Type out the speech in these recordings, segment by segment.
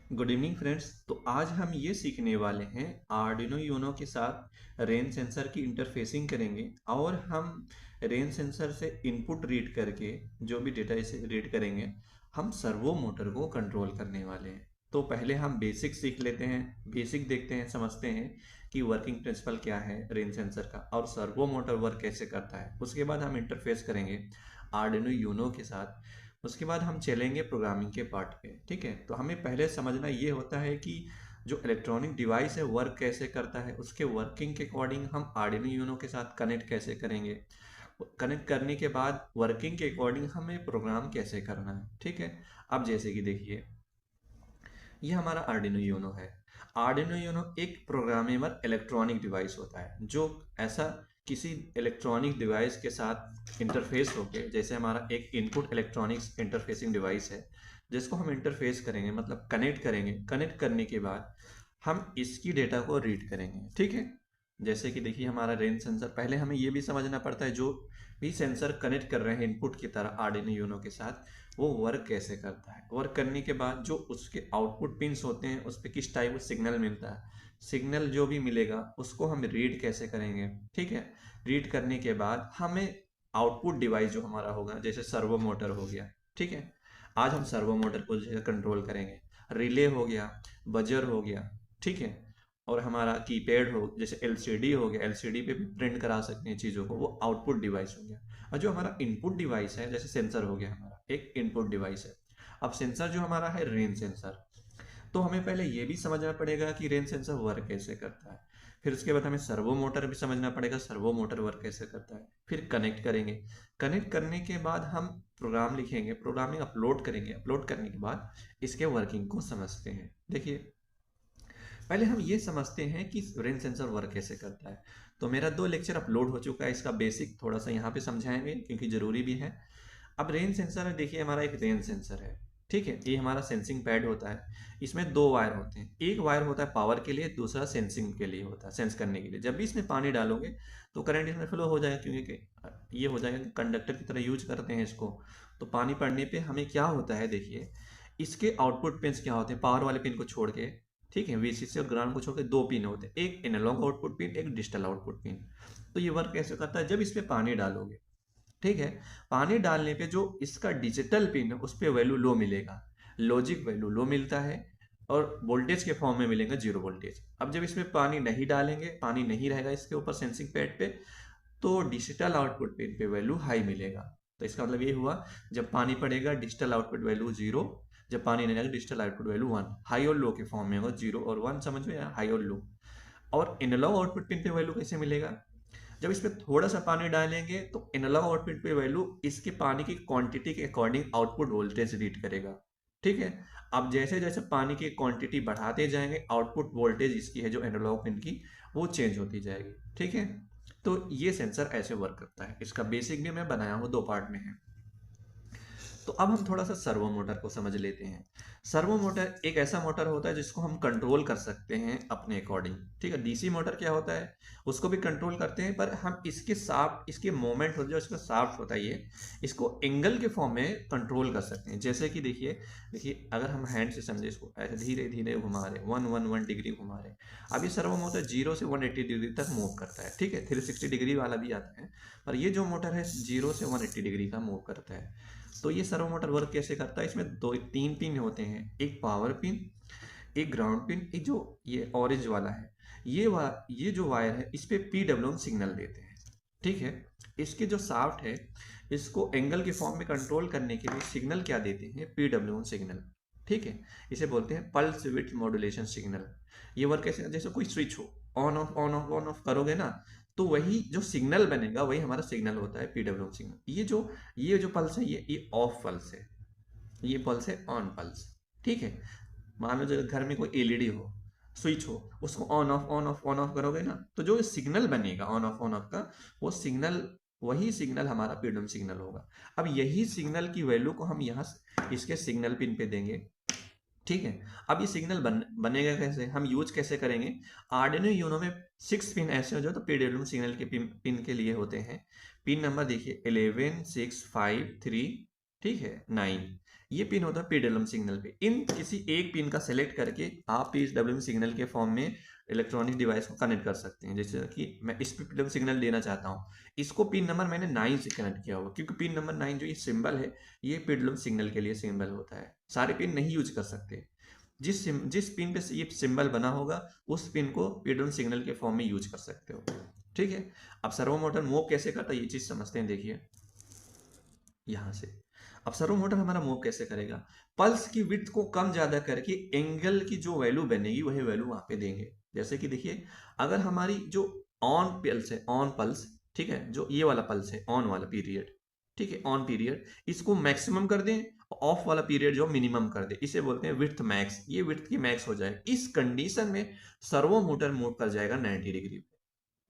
Good evening friends. तो आज हम ये सीखने वाले हैं आर्डिनो यूनो के साथ रेन सेंसर की इंटरफेसिंग करेंगे और हम रेन सेंसर से इनपुट रीड करके जो भी डेटा इसे रीड करेंगे हम सर्वो मोटर को कंट्रोल करने वाले हैं। तो पहले हम बेसिक सीख लेते हैं, बेसिक देखते हैं, समझते हैं कि वर्किंग प्रिंसिपल क्या है रेन सेंसर का और सर्वो मोटर वर्क कैसे करता है। उसके बाद हम इंटरफेस करेंगे आर्डिनो यूनो के साथ। उसके बाद हम चलेंगे प्रोग्रामिंग के पार्ट पे। ठीक है, तो हमें पहले समझना ये होता है कि जो इलेक्ट्रॉनिक डिवाइस है वर्क कैसे करता है, उसके वर्किंग के अकॉर्डिंग हम आर्डिनो यूनो के साथ कनेक्ट कैसे करेंगे, कनेक्ट करने के बाद वर्किंग के अकॉर्डिंग हमें प्रोग्राम कैसे करना है। ठीक है, अब जैसे कि देखिए ये हमारा आर्डिनो यूनो है। आर्डिनो यूनो एक प्रोग्रामेबल इलेक्ट्रॉनिक डिवाइस होता है जो ऐसा किसी इलेक्ट्रॉनिक डिवाइस के साथ इंटरफेस होके, जैसे हमारा एक इनपुट इलेक्ट्रॉनिक्स इंटरफेसिंग डिवाइस है जिसको हम इंटरफेस करेंगे, मतलब कनेक्ट करेंगे। कनेक्ट करने के बाद हम इसकी डेटा को रीड करेंगे। ठीक है, जैसे कि देखिए हमारा रेंज सेंसर, पहले हमें ये भी समझना पड़ता है जो भी सेंसर कनेक्ट कर रहे हैं इनपुट की तरह आर्डिनो यूनो के साथ, वो वर्क कैसे करता है। वर्क करने के बाद जो उसके आउटपुट पिंस होते हैं उस पर किस टाइप का सिग्नल मिलता है, सिग्नल जो भी मिलेगा उसको हम रीड कैसे करेंगे। ठीक है, रीड करने के बाद हमें आउटपुट डिवाइस जो हमारा होगा, जैसे सर्वो मोटर हो गया। ठीक है, आज हम सर्वो मोटर को जो है कंट्रोल करेंगे। रिले हो गया, बजर हो गया। ठीक है, और हमारा कीपैड हो, जैसे एलसीडी हो गया, एलसीडी पे भी प्रिंट करा सकते हैं चीज़ों को, वो आउटपुट डिवाइस हो गया। और जो हमारा इनपुट डिवाइस है, जैसे सेंसर हो गया, हमारा एक इनपुट डिवाइस है। अब सेंसर जो हमारा है रेन सेंसर, तो हमें पहले ये भी समझना पड़ेगा कि रेन सेंसर वर्क कैसे करता है। फिर उसके बाद हमें सर्वो मोटर भी समझना पड़ेगा, सर्वो मोटर वर्क कैसे करता है। फिर कनेक्ट करेंगे। कनेक्ट करने के बाद हम प्रोग्राम लिखेंगे, प्रोग्रामिंग अपलोड करेंगे। अपलोड करने के बाद इसके वर्किंग को समझते हैं। देखिए पहले हम ये समझते हैं कि रेन सेंसर वर्क कैसे करता है। तो मेरा 2 लेक्चर अपलोड हो चुका है, इसका बेसिक थोड़ा सा यहाँ पे समझाएंगे क्योंकि ज़रूरी भी है। अब रेन सेंसर है, देखिए हमारा एक रेन सेंसर है। ठीक है, ये हमारा सेंसिंग पैड होता है। इसमें 2 वायर होते हैं, एक वायर होता है पावर के लिए, दूसरा सेंसिंग के लिए होता है, सेंस करने के लिए। जब भी इसमें पानी डालोगे तो करंट इसमें फ्लो हो जाएगा, क्योंकि ये हो जाएगा कि कंडक्टर की तरह यूज करते हैं इसको। तो पानी पड़ने पे हमें क्या होता है, देखिए इसके आउटपुट पिंस क्या होते हैं, पावर वाले पिन को छोड़ के। ठीक है, वीसीसी और ग्राउंड को छोड़ के 2 पिन होते हैं, एक एनालॉग आउटपुट पिन, एक डिजिटल आउटपुट पिन। तो ये वर्क कैसे करता है, जब इस पे पानी डालोगे, ठीक है, पानी डालने पे जो इसका डिजिटल पिन है उस पे वैल्यू लो मिलेगा, लॉजिक वैल्यू लो मिलता है, और वोल्टेज के फॉर्म में मिलेगा 0 वोल्टेज। अब जब इसमें पानी नहीं डालेंगे, पानी नहीं रहेगा इसके ऊपर सेंसिंग पैड पे, तो डिजिटल आउटपुट पिन पे वैल्यू हाई मिलेगा। तो इसका मतलब ये हुआ, जब पानी पड़ेगा डिजिटल आउटपुट वैल्यू 0, जब पानी नहीं आएगा डिजिटल आउटपुट वैल्यू 1। हाई और लो के फॉर्म में होगा, 0 और 1, समझ में, हाई और लो। और एनालॉग आउटपुट पिन पे वैल्यू कैसे मिलेगा, जब इस पे थोड़ा सा पानी डालेंगे तो एनालॉग आउटपुट पे वैल्यू इसके पानी की क्वांटिटी के अकॉर्डिंग आउटपुट वोल्टेज रीड करेगा। ठीक है, अब जैसे जैसे पानी की क्वांटिटी बढ़ाते जाएंगे, आउटपुट वोल्टेज इसकी है जो एनालॉग पिन की, वो चेंज होती जाएगी। ठीक है, तो ये सेंसर ऐसे वर्क करता है। इसका बेसिक भी मैं बनाया हूँ, 2 पार्ट में है। तो अब हम थोड़ा सा सर्वो मोटर को समझ लेते हैं। सर्वो मोटर एक ऐसा मोटर होता है जिसको हम कंट्रोल कर सकते हैं अपने अकॉर्डिंग। ठीक है, डीसी मोटर क्या होता है, उसको भी कंट्रोल करते हैं, पर हम इसके साफ्ट, इसके मोमेंट होता है जो इसका साफ्ट होता है, ये इसको एंगल के फॉर्म में कंट्रोल कर सकते हैं। जैसे कि देखिए, देखिए अगर हम हैंड से समझे, इसको ऐसे धीरे धीरे घुमा रहे, 111 डिग्री घुमा रहे। अब ये सर्वो मोटर 0 से 180 डिग्री तक मूव करता है। ठीक है, 360 डिग्री वाला भी आता है, पर ये जो मोटर है 0 से 180 डिग्री का मूव करता है। तो ये सर्वो मोटर वर्क कैसे करता है, इसमें 2 3 पिन होते हैं, एक पावर पिन, एक ग्राउंड पिन, एक जो ये ऑरेंज वाला है, ये जो वायर है इस पे पीडब्ल्यूएम सिग्नल देते हैं। ठीक है, इसके जो शाफ्ट है इसको एंगल के फॉर्म में कंट्रोल करने के लिए सिग्नल क्या देते हैं, पीडब्ल्यूएम सिग्नल। ठीक है, इसे बोलते हैं पल्स विड्थ मॉड्यूलेशन सिग्नल। ये वर्क कैसे, जैसे कोई स्विच हो, on off on off on off करोगे ना, तो वही जो सिग्नल बनेगा वही हमारा सिग्नल होता है, पीडब्ल्यूएम सिग्नल। ये जो पल्स है, ये ऑफ पल्स है, ये पल्स है ऑन पल्स। ठीक है, मान लो जब घर में कोई एलईडी हो, स्विच हो, उसको on off on off on off करोगे ना, तो जो सिग्नल बनेगा ऑन ऑफ का, वो सिग्नल, वही सिग्नल हमारा पीडब्ल्यूएम सिग्नल होगा। अब यही सिग्नल की वैल्यू को हम यहाँ इसके सिग्नल पिन पे देंगे। ठीक है, अब ये सिग्नल बनेगा कैसे, हम यूज कैसे करेंगे। आर्डिनो यूनो में 6 पिन ऐसे हो जो तो पीडब्ल्यूएम सिग्नल के पिन के लिए होते हैं। पिन नंबर देखिए 11 6 5 3, ठीक है, 9। ये पिन होता है पीडब्ल्यूएम सिग्नल पे। इन किसी एक पिन का सेलेक्ट करके आप पीडब्ल्यूएम सिग्नल के फॉर्म में इलेक्ट्रॉनिक डिवाइस को कनेक्ट कर सकते हैं। जैसे कि मैं इस पे पीडब्ल्यूएम सिग्नल देना चाहता हूँ, इसको पिन नंबर मैंने 9 से कनेक्ट किया होगा, क्योंकि पिन नंबर 9 जो ये सिंबल है ये पीडब्ल्यूएम सिग्नल के लिए सिंबल होता है। सारे पिन नहीं यूज कर सकते। जिस पिन पे ये सिंबल बना होगा उस पिन को पीडब्ल्यूएम सिग्नल के फॉर्म में यूज कर सकते हो। ठीक है। अब सर्वो मोटर मूव कैसे करता है ये चीज समझते हैं। देखिए यहां से अब सर्वो मोटर हमारा मूव कैसे करेगा, पल्स की विड्थ को कम ज्यादा करके एंगल की जो वैल्यू बनेगी वही वैल्यू वहां पे देंगे। जैसे कि देखिए अगर हमारी जो ऑन पल्स है, ऑन पल्स, ठीक है, जो ये वाला पल्स है ऑन वाला पीरियड, ठीक है, ऑन पीरियड, इसको मैक्सिमम कर दें, ऑफ वाला पीरियड जो मिनिमम कर दे, इसे बोलते हैं विड्थ मैक्स। ये विड्थ की मैक्स हो जाए, इस कंडीशन में सर्वो मोटर मूव कर जाएगा 90 डिग्री पे।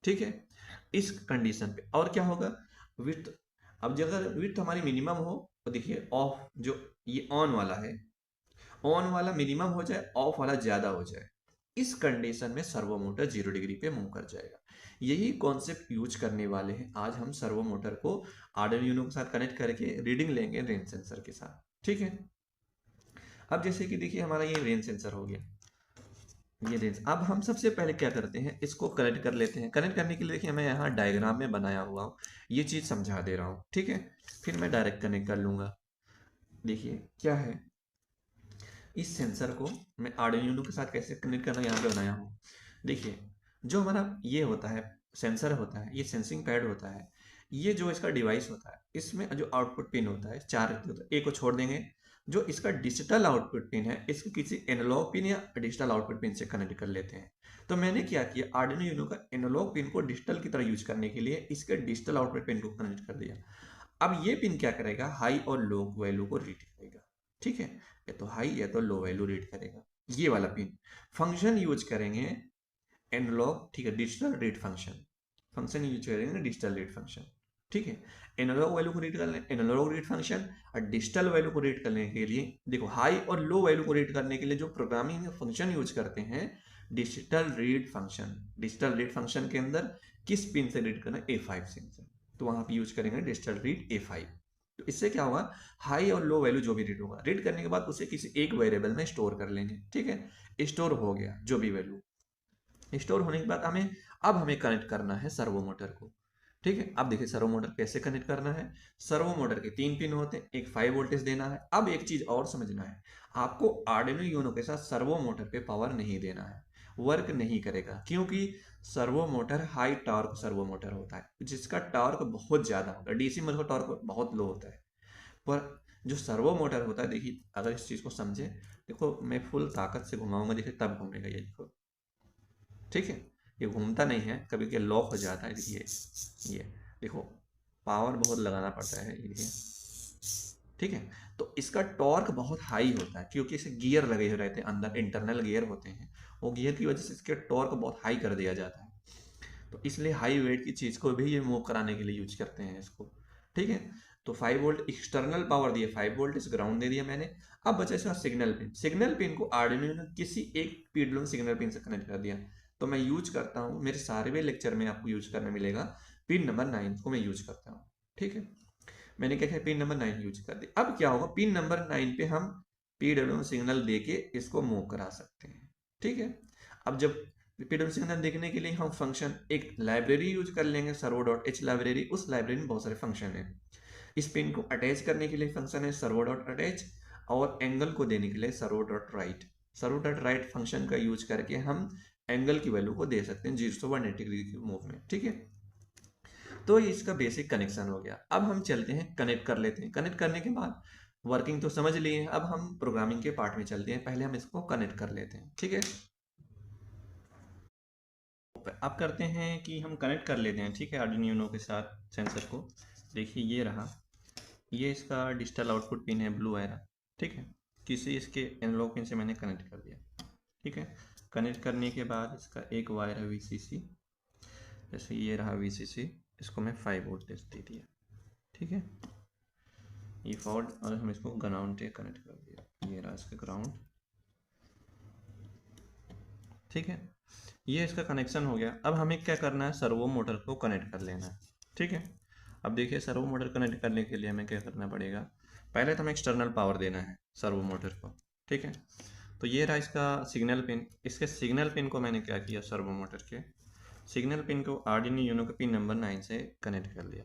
ठीक है, इस कंडीशन पे और क्या होगा, विड्थ, अब अगर विड्थ हमारी मिनिमम हो तो देखिए ऑफ जो ये ऑन वाला है, ऑन वाला मिनिमम हो जाए, ऑफ वाला ज्यादा हो जाए, इस कंडीशन में सर्वो मोटर 0 डिग्री पे मूव कर जाएगा। यही कॉन्सेप्ट यूज करने वाले हैं आज हम सर्वो मोटर को आर्डिनो यूनो के साथ कनेक्ट करके रीडिंग लेंगे रेंज सेंसर के साथ। ठीक है। अब जैसे कि देखिए हमारा ये रेंज सेंसर हो गया, ये रेंज। अब हम सबसे पहले क्या करते हैं, इसको कनेक्ट कर लेते हैं। कनेक्ट करने के लिए देखिए मैं यहाँ डायग्राम में बनाया हुआ हूँ, ये चीज समझा दे रहा हूँ। ठीक है, फिर मैं डायरेक्ट कनेक्ट कर लूंगा। देखिए क्या है, इस सेंसर को मैं आर्डिनो के साथ कैसे कनेक्ट करना यहाँ पे बनाया हूँ। देखिए जो हमारा ये होता है सेंसर होता है, ये सेंसिंग पैड होता है, ये जो इसका डिवाइस होता है, इसमें जो आउटपुट पिन होता है 4 होता है, एक को छोड़ देंगे। जो इसका डिजिटल आउटपुट पिन है इसको किसी एनालॉग पिन या डिजिटल आउटपुट पिन से कनेक्ट कर लेते हैं। तो मैंने क्या किया, आर्डिनो यूनो का एनालॉग पिन को डिजिटल की तरह यूज करने के लिए इसके डिजिटल आउटपुट पिन को कनेक्ट कर दिया। अब ये पिन क्या करेगा, हाई और लो वैल्यू को रीड करेगा। ठीक है, या तो हाई या तो लो वैल्यू रीड करेगा। ये वाला पिन फंक्शन यूज करेंगे एनालॉग, ठीक है, digital read function, function use करेंगे डिजिटल रीड फंक्शन। ठीक है, एनालॉग वैल्यू को रीड करने एनालॉग रीड फंक्शन, और डिजिटल वैल्यू को रीड करने के लिए देखो हाई और लो वैल्यू को रीड करने के लिए जो प्रोग्रामिंग में फंक्शन यूज करते हैं digital read function. Digital read function के अंदर किस पिन से रीड करना है, A5 पिन से, तो वहां पे यूज करेंगे डिजिटल रीड A5। तो इससे क्या होगा, हाई और लो वैल्यू जो भी रीड होगा, रीड करने के बाद उसे किसी एक वेरिएबल में स्टोर कर लेंगे। ठीक है, स्टोर हो गया जो भी वैल्यू, स्टोर होने के बाद हमें कनेक्ट करना है सर्वो मोटर को। ठीक है, अब देखिए सर्वो मोटर कैसे कनेक्ट करना है। सर्वो मोटर के 3 पिन होते हैं, एक 5 वोल्टेज देना है। अब एक चीज और समझना है, आपको आर्डिनो यूनो के साथ सर्वो मोटर पे पावर नहीं देना है, वर्क नहीं करेगा, क्योंकि servo motor high torque servo motor होता है जिसका टॉर्क बहुत ज्यादा होता है, डीसी में टॉर्क बहुत लो होता है। पर जो सर्वो मोटर होता है, देखिए अगर इस चीज को समझे, देखो मैं फुल ताकत से घुमाऊंगा, देखिए तब घूमेगा ये, देखो। ठीक है, ये घूमता नहीं है, कभी कभी लॉक हो जाता है। ये देखो पावर बहुत लगाना पड़ता है, ये देखिए। ठीक है, तो इसका टॉर्क बहुत हाई होता है क्योंकि इसे गियर लगे हुए रहते हैं अंदर, इंटरनल गियर होते हैं, वो गियर की वजह से इसके टॉर्क बहुत हाई कर दिया जाता है। तो इसलिए हाई वेट की चीज को भी ये मूव कराने के लिए यूज करते हैं इसको। ठीक है, तो 5 वोल्ट एक्सटर्नल पावर दिया, 5 वोल्ट इस ग्राउंड दे दिया मैंने। अब बचा इसका सिग्नल पिन, सिग्नल पिन को आर्डिनो ने किसी एक पीडब्ल्यूएम सिग्नल पिन से कनेक्ट कर दिया। तो मैं यूज करता हूँ, मेरे सारे भी लेक्चर में आपको यूज करने मिलेगा, पिन नंबर 9 को मैं यूज करता हूँ। ठीक है, मैंने क्या किया, पिन नंबर 9 यूज कर दी। अब क्या होगा, पिन नंबर 9 पे हम पीडब्ल्यूएम सिग्नल देके इसको मूव करा सकते हैं। ठीक है, अब जब पीडब्ल्यूएम सिग्नल देखने के लिए हम फंक्शन एक लाइब्रेरी यूज कर लेंगे, सर्वो डॉट एच लाइब्रेरी। उस लाइब्रेरी में बहुत सारे फंक्शन है। इस पिन को अटैच करने के लिए फंक्शन है सर्वो डॉट अटैच, और एंगल को देने के लिए servo dot right. Servo dot right function का यूज करके हम एंगल की वैल्यू को दे सकते हैं 0 से 180 डिग्री की मूव में। ठीक है, तो ये इसका बेसिक कनेक्शन हो गया। अब हम चलते हैं कनेक्ट कर लेते हैं। कनेक्ट करने के बाद वर्किंग तो समझ लिए हैं, अब हम प्रोग्रामिंग के पार्ट में चलते हैं। पहले हम इसको कनेक्ट कर लेते हैं। ठीक है, अब करते हैं कि हम कनेक्ट कर लेते हैं। ठीक है, आर्डिनो यूनो के साथ सेंसर को। देखिए ये रहा, ये इसका डिजिटल आउटपुट पिन है, ब्लू वायर। ठीक है, किसी इसके एनालॉग पिन से मैंने कनेक्ट कर दिया। ठीक है, कनेक्ट करने के बाद इसका एक वायर है VCC, जैसे ये रहा VCC, इसको मैं 5 वोल्टेज दे दिया। ठीक है, ये फॉल्ट, और हम इसको ग्राउंड से कनेक्ट कर दिया, ये रहा इसका ग्राउंड। ठीक है, ये इसका कनेक्शन हो गया। अब हमें क्या करना है, सर्वो मोटर को कनेक्ट कर लेना है। ठीक है, अब देखिए सर्वो मोटर कनेक्ट करने के लिए हमें क्या करना पड़ेगा, पहले तो हमें एक्सटर्नल पावर देना है सर्वो मोटर को, ठीक है। तो ये रहा इसका सिग्नल पिन। इसके सिग्नल पिन को मैंने क्या किया, सर्वो मोटर के सिग्नल पिन को आर्डिनो यूनो के पिन नंबर 9 से कनेक्ट कर लिया।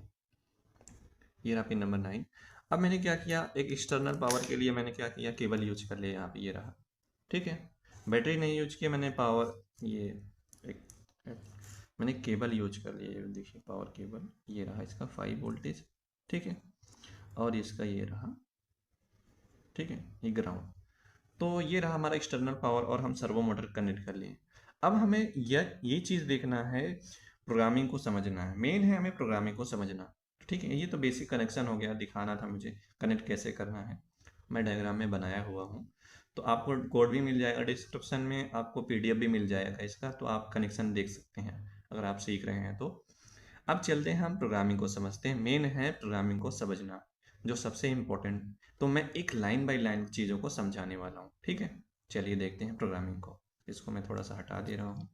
ये रहा पिन नंबर 9। अब मैंने क्या किया, एक एक्सटर्नल पावर के लिए मैंने क्या किया, केबल यूज कर लिया यहाँ पे, ये रहा, ठीक है। बैटरी नहीं यूज किया मैंने, पावर ये एक, मैंने केबल यूज कर लिया, ये देखिए पावर केबल, ये रहा इसका 5 वोल्टेज, ठीक है। और इसका ये रहा, ठीक है, ये ग्राउंड। तो ये रहा हमारा एक्सटर्नल पावर और हम सर्वो मोटर कनेक्ट कर लिए। अब हमें ये चीज़ देखना है, प्रोग्रामिंग को समझना है, मेन है हमें प्रोग्रामिंग को समझना, ठीक है। ये तो बेसिक कनेक्शन हो गया, दिखाना था मुझे कनेक्ट कैसे करना है, मैं डायग्राम में बनाया हुआ हूँ। तो आपको कोड भी मिल जाएगा डिस्क्रिप्शन में, आपको पीडीएफ भी मिल जाएगा इसका, तो आप कनेक्शन देख सकते हैं अगर आप सीख रहे हैं तो। अब चलते हैं हम प्रोग्रामिंग को समझते हैं, मेन है प्रोग्रामिंग को समझना जो सबसे इम्पोर्टेंट। तो मैं एक लाइन बाय लाइन चीज़ों को समझाने वाला हूँ, ठीक है। चलिए देखते हैं प्रोग्रामिंग को। इसको मैं थोड़ा सा हटा दे रहा हूँ।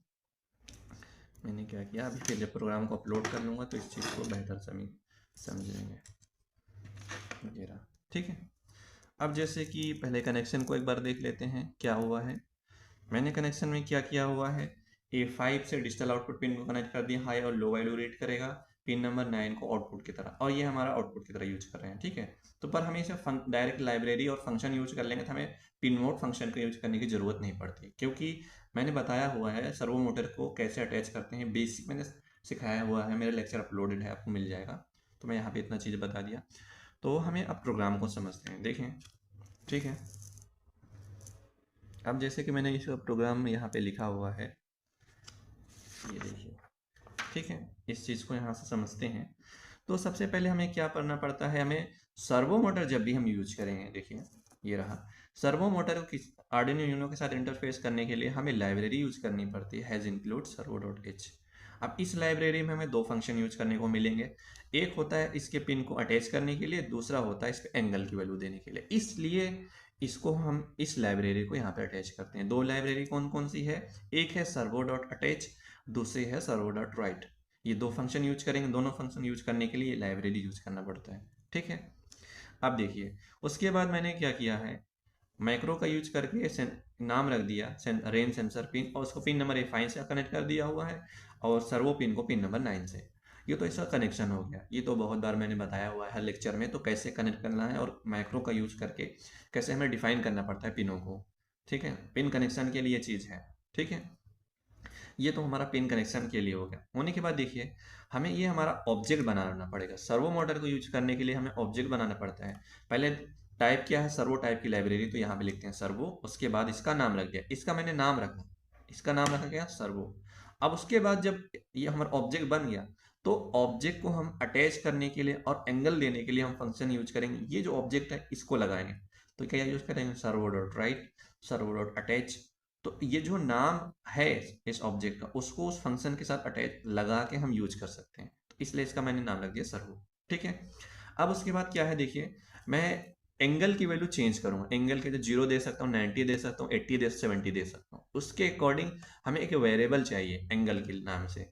मैंने क्या किया, अभी फिर जब प्रोग्राम को अपलोड कर लूँगा तो इस चीज़ को बेहतर समझेंगे। ये रहा, ठीक है। अब जैसे कि पहले कनेक्शन को एक बार देख लेते हैं क्या हुआ है। मैंने कनेक्शन में क्या किया हुआ है, A5 से डिजिटल आउटपुट पिन को कनेक्ट कर दिया, हाई और लो वैल्यू रीड करेगा, पिन नंबर 9 को आउटपुट की तरह, और ये हमारा आउटपुट की तरह यूज कर रहे हैं, ठीक है। तो पर हमें इसे डायरेक्ट लाइब्रेरी और फंक्शन यूज कर लेंगे तो हमें पिन मोड फंक्शन का यूज करने की जरूरत नहीं पड़ती, क्योंकि मैंने बताया हुआ है सर्वो मोटर को कैसे अटैच करते हैं, बेसिक मैंने सिखाया हुआ है, मेरा लेक्चर अपलोडेड है, आपको मिल जाएगा। तो मैं यहाँ पे इतना चीज़ बता दिया। तो हमें अब प्रोग्राम को समझते हैं, देखें, ठीक है। अब जैसे कि मैंने इस प्रोग्राम यहाँ पे लिखा हुआ है, ये देखिए, ठीक है। इस चीज़ को यहाँ से समझते हैं। तो सबसे पहले हमें क्या करना पड़ता है, हमें सर्वो मोटर जब भी हम यूज करेंगे, देखिए ये रहा सर्वो मोटर को आर्डिनो यूनो के साथ इंटरफेस करने के लिए हमें लाइब्रेरी यूज करनी पड़ती है, has include servo dot H. अब इस लाइब्रेरी में हमें दो फंक्शन यूज करने को मिलेंगे, एक होता है इसके पिन को अटैच करने के लिए, दूसरा होता है इस पे एंगल की वैल्यू देने के लिए। इसलिए इसको हम इस लाइब्रेरी को यहाँ पे अटैच करते हैं। दो लाइब्रेरी कौन कौन सी है, एक है सर्वो डॉट अटैच, दूसरी है सर्वो डॉट राइट। ये दो फंक्शन यूज करेंगे, दोनों फंक्शन यूज करने के लिए लाइब्रेरी यूज करना पड़ता है, ठीक है। अब देखिए उसके बाद मैंने क्या किया है, मैक्रो का यूज करके नाम रख दिया रेन सेंसर पिन, और उसको पिन नंबर A5 से कनेक्ट कर दिया हुआ है, और सर्वो पिन को पिन नंबर 9 से। ये तो इसका कनेक्शन हो गया। ये तो बहुत बार मैंने बताया हुआ है हर लेक्चर में, तो कैसे कनेक्ट करना है और मैक्रो का यूज करके कैसे हमें डिफाइन करना पड़ता है पिनों को, ठीक है। पिन कनेक्शन के लिए चीज़ है, ठीक है। ये तो हमारा पिन कनेक्शन के लिए हो गया। होने के बाद देखिए हमें ये हमारा ऑब्जेक्ट बनाना पड़ेगा, सर्वो मोटर को यूज करने के लिए हमें ऑब्जेक्ट बनाना पड़ता है। पहले टाइप क्या है, सर्वो टाइप की लाइब्रेरी, तो यहाँ पे लिखते हैं सर्वो, उसके बाद इसका नाम रख दिया, इसका मैंने नाम रखा, इसका नाम रखा गया सर्वो। अब उसके बाद जब ये हमारा ऑब्जेक्ट बन गया, तो ऑब्जेक्ट को हम अटैच करने के लिए और एंगल देने के लिए हम फंक्शन यूज करेंगे। ये जो ऑब्जेक्ट है इसको लगाएंगे, तो क्या यूज करेंगे, servo dot right, servo dot attach. तो ये जो नाम है इस ऑब्जेक्ट का, उसको उस फंक्शन के साथ अटैच लगा के हम यूज कर सकते हैं, तो इसलिए इसका मैंने नाम रख दिया सर्वो, ठीक है। अब उसके बाद क्या है, देखिए मैं एंगल की वैल्यू चेंज करूंगा, एंगल के लिए 0 दे सकता हूँ, 90 दे सकता हूँ, 80 दे, 70 दे सकता हूँ, उसके अकॉर्डिंग हमें एक वेरिएबल चाहिए एंगल के नाम से।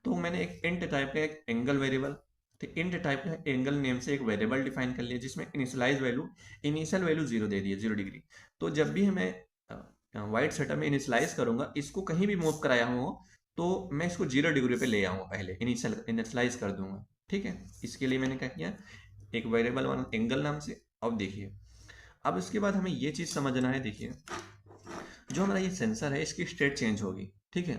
तो मैंने एक इंट टाइप का एक एंगल वेरिएबल, तो इंट टाइप का एंगल नेम से एक वेरिएबल डिफाइन कर लिया, जिसमें इनिशियल वैल्यू 0 दे दिए, 0 डिग्री। तो जब भी हमें वाइट सेटअप में इनिशलाइज करूंगा, इसको कहीं भी मूव कराया हो तो मैं इसको 0 डिग्री पे ले आऊंगा, पहले इनिशलाइज कर दूंगा, ठीक है। इसके लिए मैंने क्या किया, एक वेरिएबल वन एंगल नाम से। अब देखिए अब इसके बाद हमें ये चीज़ समझना है, देखिए जो हमारा ये सेंसर है इसकी स्टेट चेंज होगी, ठीक है।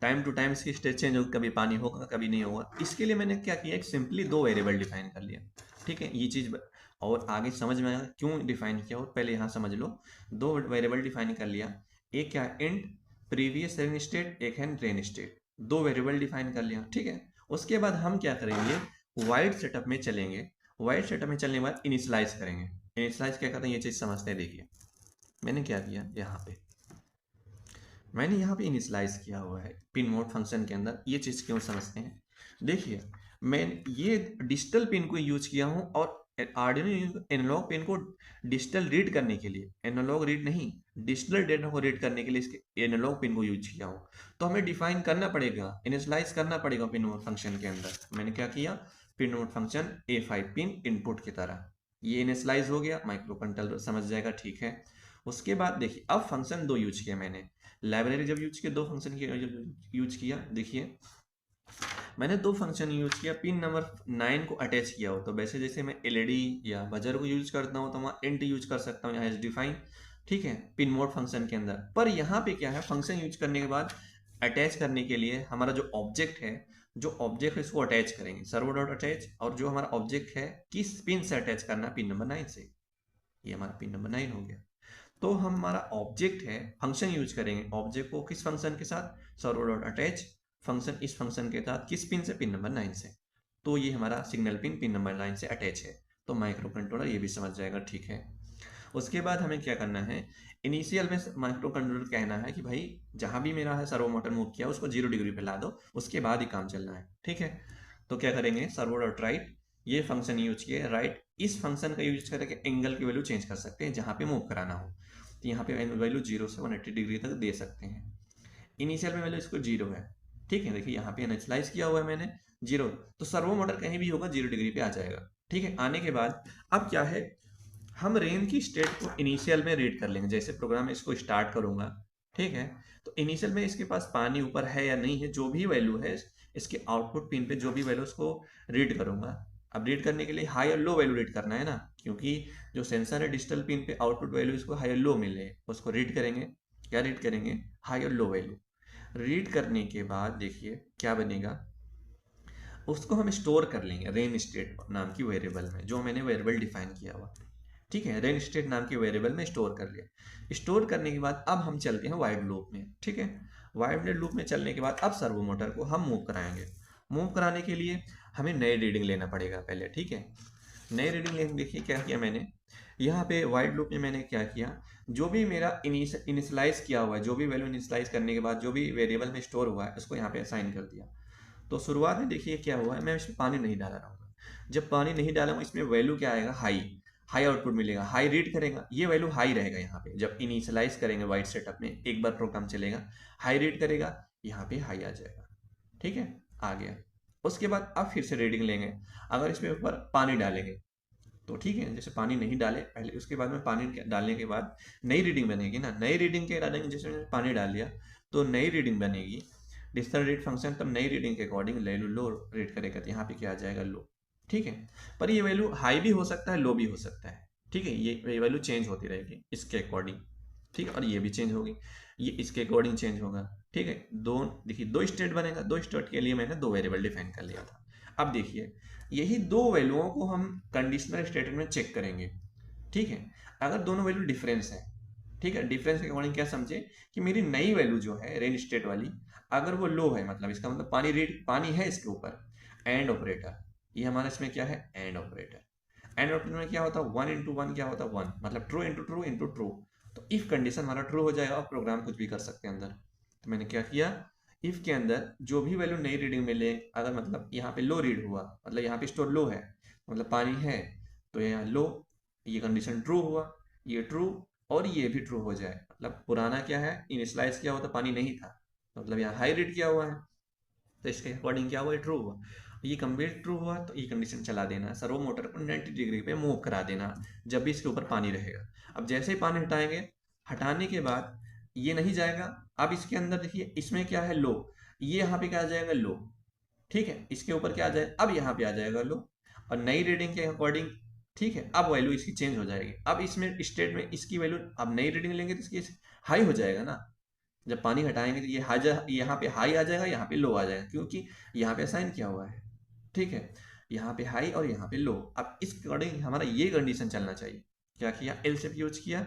टाइम टू टाइम इसकी स्टेट चेंज होगी, कभी पानी होगा कभी नहीं होगा। इसके लिए मैंने क्या किया, एक सिंपली दो वेरिएबल डिफाइन कर लिया, ठीक है। ये चीज़ और आगे समझ में आएगा क्यों डिफाइन किया हो, पहले यहाँ समझ लो। दो वेरिएबल डिफाइन कर लिया, एक क्या है इंट प्रीवियस रेन स्टेट, एक है रेन स्टेट, दो वेरिएबल डिफाइन कर लिया, ठीक है। उसके बाद हम क्या करेंगे, वाइड सेटअप में चलेंगे, वाइड सेटअप में चलने के बाद इनिशलाइज करेंगे। इनिशलाइज क्या करते हैं, ये चीज़ समझते हैं। देखिए मैंने क्या किया, मैंने यहाँ पे इनिशलाइज किया हुआ है पिन मोड फंक्शन के अंदर। ये चीज़ क्यों समझते हैं, देखिए मैं ये डिजिटल पिन को यूज किया हूँ, और आर्डिनो एनालॉग पिन को डिजिटल रीड करने के लिए, एनालॉग रीड नहीं, डिजिटल डेटा को रीड करने के लिए इसके एनालॉग पिन को यूज किया हूँ। तो हमें डिफाइन करना पड़ेगा, इनिशलाइज करना पड़ेगा पिन मोड फंक्शन के अंदर। मैंने क्या किया, pin mode function A5 pin input की तरह, ये इनिशियलाइज हो गया, माइक्रो कंट्रोलर समझ जाएगा, ठीक है। उसके बाद देखिए अब फंक्शन दो यूज किया मैंने, लाइब्रेरी जब यूज किया दो फंक्शन यूज किया। देखिए मैंने दो फंक्शन यूज किया, पिन नंबर 9 को अटैच किया हो तो वैसे जैसे मैं एलईडी या बजर को यूज करता हूँ तो वहाँ इंट यूज कर सकता हूँ, यहाँ एज डिफाइन, ठीक है, पिन मोड फंक्शन के अंदर। पर यहाँ पे क्या है, फंक्शन यूज करने के बाद अटैच करने के लिए हमारा जो ऑब्जेक्ट है, इसको अटैच करेंगे, सर्वो डॉट अटैच, और जो हमारा ऑब्जेक्ट है किस पिन से अटैच करना, पिन नंबर 9 से, ये हमारा पिन नंबर 9 हो गया। तो हमारा ऑब्जेक्ट है, फंक्शन यूज करेंगे, ऑब्जेक्ट को किस फंक्शन के साथ, सर्वो डॉट अटैच, फंक्शन इस फंक्शन के साथ किस पिन से, पिन नंबर 9 से। तो ये हमारा सिग्नल पिन पिन नंबर 9 से अटैच है, तो माइक्रो कंट्रोलर ये भी समझ जाएगा, ठीक है। उसके बाद हमें क्या करना है, इनिशियल में माइक्रो कंट्रोलर कहना है कि भाई जहां भी मेरा है सर्वो मोटर मूव किया उसको 0 डिग्री पे ला दो, उसके बाद ही काम चलना है, ठीक है। तो क्या करेंगे, सर्वो डॉट राइट, ये फंक्शन यूज किए, राइट इस फंक्शन का यूज करके एंगल की वैल्यू चेंज कर सकते हैं जहां पे मूव कराना हो। तो यहाँ पे वैल्यू 0 से 180 डिग्री तक दे सकते हैं। इनिशियल में वैल्यू इसको 0 है, ठीक है। देखिए यहाँ पे इनिशियलाइज किया हुआ है मैंने 0, तो सर्वो मोटर कहीं भी होगा 0 डिग्री पे आ जाएगा, ठीक है। आने के बाद अब क्या है, हम रेन की स्टेट को इनिशियल में रीड कर लेंगे, जैसे प्रोग्राम इसको स्टार्ट करूंगा, ठीक है। तो इनिशियल में इसके पास पानी ऊपर है या नहीं है, जो भी वैल्यू है इसके आउटपुट पिन पे जो भी वैल्यू उसको रीड करूंगा। अब रीड करने के लिए हाई और लो वैल्यू रीड करना है ना, क्योंकि जो सेंसर है डिजिटल पिन पे आउटपुट वैल्यू इसको हाई और लो मिले, उसको रीड करेंगे। क्या रीड करेंगे, हाई और लो वैल्यू। रीड करने के बाद देखिए क्या बनेगा, उसको हम स्टोर कर लेंगे रेन स्टेट नाम की वेरिएबल में, जो मैंने वेरिएबल डिफाइन किया हुआ, ठीक है। रेन स्टेट नाम की वेरिएबल में स्टोर कर लिया। स्टोर करने के बाद अब हम चलते हैं वाइड लूप में, ठीक है। वाइड लूप में चलने के बाद अब सर्वो मोटर को हम मूव कराएंगे। मूव कराने के लिए हमें नई रीडिंग लेना पड़ेगा पहले, ठीक है। नई रीडिंग लेने, देखिए क्या किया मैंने यहाँ पे वाइड लूप में, मैंने क्या किया, जो भी मेरा इनिशियलाइज किया हुआ है, जो भी वैल्यू इनिशियलाइज करने के बाद जो भी वेरिएबल में स्टोर हुआ है उसको यहाँ पे असाइन कर दिया। तो शुरुआत में देखिए क्या हुआ है, मैं इसमें पानी नहीं डाला रहूँगा। जब पानी नहीं डालूंगा इसमें वैल्यू क्या आएगा, हाई, हाई आउटपुट मिलेगा, हाई रीड करेगा, ये वैल्यू हाई रहेगा यहाँ पे। जब इनिशियलाइज करेंगे वाइड सेटअप में एक बार प्रोग्राम चलेगा, हाई रीड करेगा, यहाँ पे हाई आ जाएगा, ठीक है, आ गया। उसके बाद अब फिर से रीडिंग लेंगे, अगर इसमें ऊपर पानी डालेंगे तो ठीक है, जैसे पानी नहीं डाले पहले, उसके बाद में पानी डालने के बाद नई रीडिंग बनेगी ना, नई रीडिंग के डालेंगे, जैसे पानी डाल दिया तो नई रीडिंग बनेगी। डिजिटल रीड फंक्शन तब नई रीडिंग के अकॉर्डिंग वैल्यू लो रीड करेगा, तो यहाँ पे क्या आ जाएगा, लो, ठीक है। पर ये वैल्यू हाई भी हो सकता है, लो भी हो सकता है, ठीक है। ये वैल्यू चेंज होती रहेगी इसके अकॉर्डिंग, ठीक है। और ये भी चेंज होगी, ये इसके अकॉर्डिंग चेंज होगा, ठीक है। दो, देखिए दो स्टेट बनेगा, दो स्टेट के लिए मैंने दो वेरिएबल डिफाइन कर लिया था। अब देखिए यही दो वैल्यूओं को हम कंडीशनल स्टेटमेंट में चेक करेंगे, ठीक है। अगर दोनों वैल्यू डिफरेंस है, ठीक है, डिफरेंस के अकॉर्डिंग क्या समझे कि मेरी नई वैल्यू जो है रेन स्टेट वाली, अगर वो लो है, मतलब इसका मतलब पानी है इसके ऊपर, एंड ऑपरेटर, ये हमारा इसमें क्या है, एंड ऑपरेटर। एंड ऑपरेटर में क्या होता है, 1 इंटू 1 क्या होता है, 1, मतलब true into true into true. तो इफ कंडीशन हमारा ट्रू हो जाएगा और प्रोग्राम कुछ भी कर सकते हैं अंदर। तो मैंने क्या किया, इफ के अंदर जो भी वैल्यू नई रीडिंग में ले, अगर मतलब यहाँ पे लो रीड हुआ, मतलब यहाँ पे स्टोर लो है, मतलब पानी है, तो यहाँ लो, ये कंडीशन ट्रू हुआ, ये ट्रू, और ये भी ट्रू हो जाए, मतलब पुराना क्या है, इनिशियलाइज किया हुआ था, पानी नहीं था, मतलब यहाँ हाई रीड किया हुआ है, तो इसके अकॉर्डिंग क्या हुआ, ट्रू हुआ। ये कंप्लीट ट्रू हुआ तो ये कंडीशन चला देना, सर्वो मोटर को 90 डिग्री पे मूव करा देना जब भी इसके ऊपर पानी रहेगा। अब जैसे ही पानी हटाएंगे, हटाने के बाद ये नहीं जाएगा, अब इसके अंदर देखिए इसमें क्या है, लो, ये यहाँ पे क्या आ जाएगा, लो, ठीक है। इसके ऊपर क्या आ जाएगा, अब यहाँ पे आ जाएगा लो, और नई रीडिंग के अकॉर्डिंग, ठीक है, अब वैल्यू इसकी चेंज हो जाएगी। अब इसमें स्टेट में इसकी वैल्यू, अब नई रीडिंग लेंगे तो इसकी हाई हो जाएगा ना, जब पानी हटाएंगे तो ये यहाँ पे हाई आ जाएगा, यहाँ पे लो आ जाएगा, क्योंकि यहाँ पे असाइन किया हुआ है, ठीक है। यहाँ पे हाई और यहाँ पे लो। अब इस अकॉर्डिंग हमारा ये कंडीशन चलना चाहिए। क्या किया, एल्स इफ यूज किया,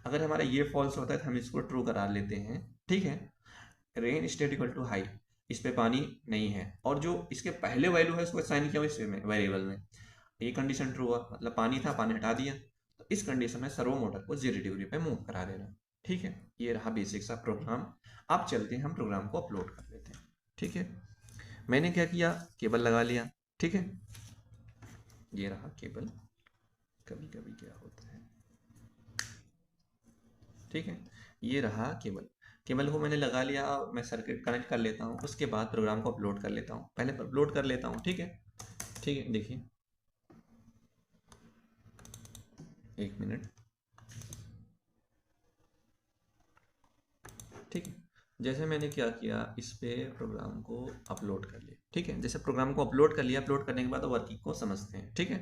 अगर हमारा ये फॉल्स होता है तो हम इसको ट्रू करा लेते हैं, ठीक है। Rain state equal to high, इस पे पानी नहीं है, और जो इसके पहले वैल्यू है उसको असाइन किया हुआ इसमें वेरिएबल में, ये कंडीशन ट्रू हुआ, मतलब पानी था, पानी हटा दिया, तो इस कंडीशन में सर्वो मोटर को 0 डिग्री पे मूव करा देना, ठीक है। ये रहा बेसिक सा प्रोग्राम। अब चलते हैं हम प्रोग्राम को अपलोड कर लेते हैं, ठीक है। मैंने क्या किया, केबल लगा लिया, ठीक है, ये रहा केबल, कभी कभी क्या होता है, ठीक है, ये रहा केबल। केबल को मैंने लगा लिया, मैं सर्किट कनेक्ट कर लेता हूँ, उसके बाद प्रोग्राम को अपलोड कर लेता हूँ, पहले अपलोड कर लेता हूँ, ठीक है। ठीक है, देखिए एक मिनट। ठीक है, जैसे मैंने क्या किया, इस पे प्रोग्राम को अपलोड कर लिया। ठीक है, जैसे प्रोग्राम को अपलोड कर लिया, अपलोड करने के बाद वर्किंग को समझते हैं। ठीक है,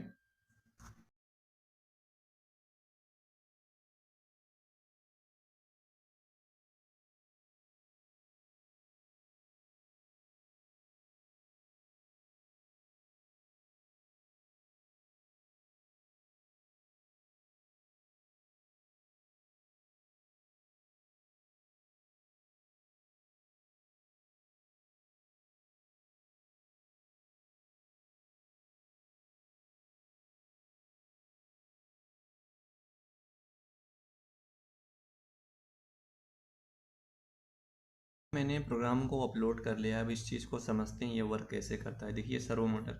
मैंने प्रोग्राम को अपलोड कर लिया। अब इस चीज़ को समझते हैं ये वर्क कैसे करता है। देखिए सर्वो मोटर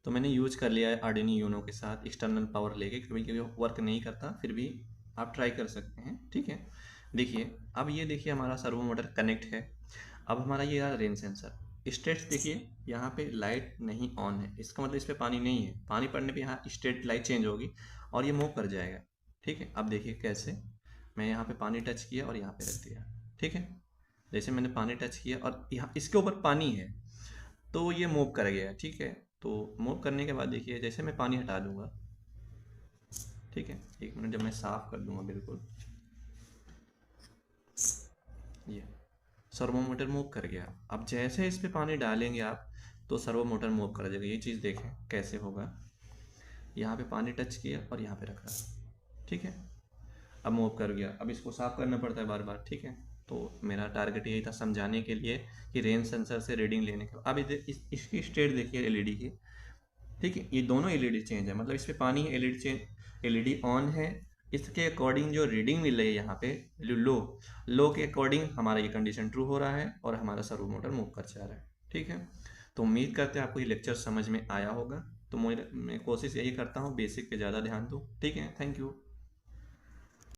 तो मैंने यूज कर लिया है आर्डिनो यूनो के साथ एक्सटर्नल पावर लेके, कभी कभी वर्क नहीं करता, फिर भी आप ट्राई कर सकते हैं। ठीक है, देखिए अब ये देखिए हमारा सर्वो मोटर कनेक्ट है। अब हमारा ये रहा रेन सेंसर स्टेट्स। देखिए यहाँ पे लाइट नहीं ऑन है, इसका मतलब इस पे पानी नहीं है। पानी पड़ने पे यहाँ स्टेट लाइट चेंज होगी और ये मूव कर जाएगा। ठीक है, अब देखिए कैसे, मैं यहाँ पे पानी टच किया और यहाँ पे रख दिया। ठीक है, जैसे मैंने पानी टच किया और यहाँ इसके ऊपर पानी है तो ये मूव कर गया। ठीक है, तो मूव करने के बाद देखिए जैसे मैं पानी हटा दूंगा। ठीक है, एक मिनट, जब मैं साफ कर दूंगा बिल्कुल, ये सर्वो मोटर मूव कर गया। अब जैसे इस पे पानी डालेंगे आप तो सर्वो मोटर मूव कर जाएगा। ये चीज़ देखें कैसे होगा। यहाँ पे पानी टच किया और यहाँ पे रखा। ठीक है, अब मूव कर गया। अब इसको साफ करना पड़ता है बार बार। ठीक है, तो मेरा टारगेट यही था समझाने के लिए कि रेन सेंसर से रीडिंग लेने के। अब इसकी स्टेट देखिए एलईडी की। ठीक है, ये दोनों एलईडी चेंज है, मतलब इस पे पानी है, एलईडी चेंज, एलईडी ऑन है। इसके अकॉर्डिंग जो रीडिंग मिल रही है यहाँ पे लो, लो के अकॉर्डिंग हमारा ये कंडीशन ट्रू हो रहा है और हमारा सर्वो मोटर मूव कर जा रहा है। ठीक है, तो उम्मीद करते हैं आपको ये लेक्चर समझ में आया होगा। तो मैं कोशिश यही करता हूँ बेसिक पे ज़्यादा ध्यान दूँ। ठीक है, थैंक यू।